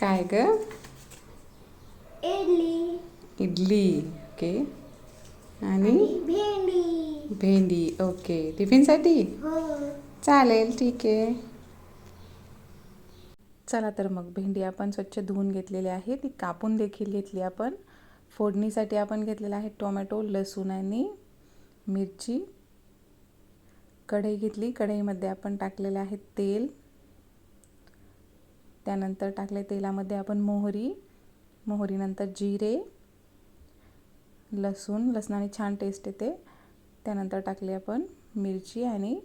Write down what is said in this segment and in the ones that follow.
काय ग? इडली इडली. ओके. आणि आणि भेंडी. भेंडी. ओके. टिफिनसाठी हो. चालेल, ठीक आहे. चला तर मग भेंडी आपण स्वच्छ धुवून घेतलेली आहे, ती कापून देखील घेतली आपण. फोडणीसाठी आपण घेतलेला आहे टोमॅटो, लसूण आणि मिरची. कढई घेतली, कढईमध्ये आपण टाकलेले आहे तेल. त्यानंतर टाकले तेलामध्ये आपण मोहरीनंतर जिरे, लसणाने छान टेस्ट येते. त्यानंतर टाकले आपण मिरची आणि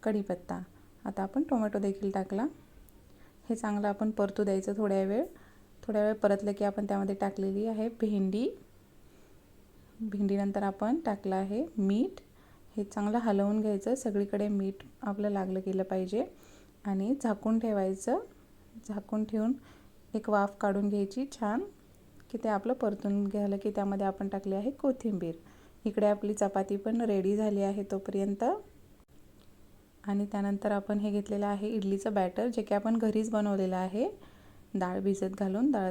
कढीपत्ता. आता आपण टोमॅटो देखील टाकला. हे चांगलं आपण परतू द्यायचं थोड्या वेळ परतलं की आपण त्यामध्ये टाकलेली आहे भेंडीनंतर आपण टाकलं आहे मीठ. हे चांगलं हलवून घ्यायचं, सगळीकडे मीठ आपलं लागलं गेलं पाहिजे आणि झाकून ठेवायचं. झाकून ठेवून एक वाफ काढून घ्यायची छान, की ते आपलं परतून घ्यायला की त्यामध्ये आपण टाकली आहे कोथिंबीर. इकडे आपली चपाती पण रेडी झाली आहे तोपर्यंत. आणि त्यानंतर आपण हे घेतलेलं आहे इडलीचं बॅटर, जे की आपण घरीच बनवलेलं आहे. डाळ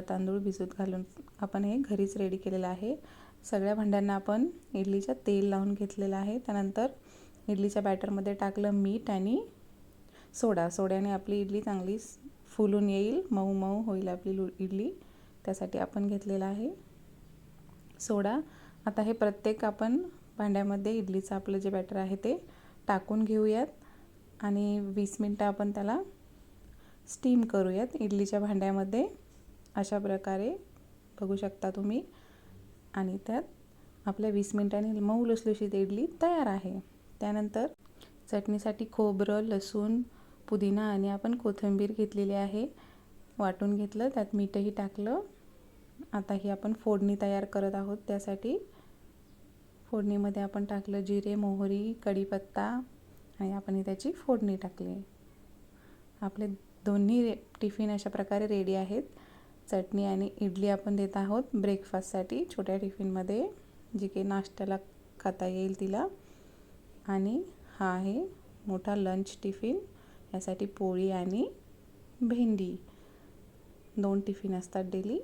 तांदूळ भिजत घालून आपण हे घरीच रेडी केलेलं आहे. सगळ्या भांड्यांना आपण इडलीचं तेल लावून घेतलेलं आहे. त्यानंतर इडलीच्या बॅटरमध्ये टाकलं मीठ आणि सोड्याने आपली इडली चांगली फुलून येईल, मऊ मऊ होईल आपली इडली. त्यासाठी आपण घेतलेला आहे सोडा. आता हे प्रत्येक आपण भांड्यामध्ये इडलीचं आपलं जे बॅटर आहे ते टाकून घेऊयात आणि 20 मिनटं आपण त्याला स्टीम करूयात इडलीच्या भांड्यामध्ये. अशा प्रकारे बघू शकता तुम्ही. आणि त्यात आपल्या 20 मिनटांनी मऊ लुसलुशीत इडली तयार आहे. त्यानंतर चटणीसाठी खोबरं, लसूण, पुदिना आणि आपण कोथिंबीर घेतलेली आहे, वाटून घेतलं. त्यात मीठही टाकलं. आता ही आपण फोडणी तयार करत आहोत. त्यासाठी फोडणीमध्ये आपण टाकलं जिरे, मोहरी, कढीपत्ता आणि आपण त्याची फोडणी टाकली. आपले दोन्ही टिफिन अशा प्रकारे रेडी आहेत. चटणी आणि इडली आपण देत आहोत ब्रेकफास्टसाठी छोट्या टिफिनमध्ये, जी की नाश्त्याला खाता येईल तिला. आणि हा आहे मोठा लंच टिफिन. यासाठी पोळी आणि भेंडी 2 टिफिन असतात डेली.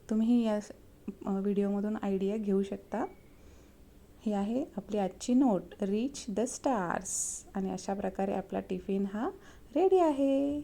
तुम्ही या व्हिडिओमधून आयडिया घेऊ शकता. ही आहे आपली आजची नोट, रीच द स्टार्स. आणि अशा प्रकारे आपला टिफिन हा रेडी आहे.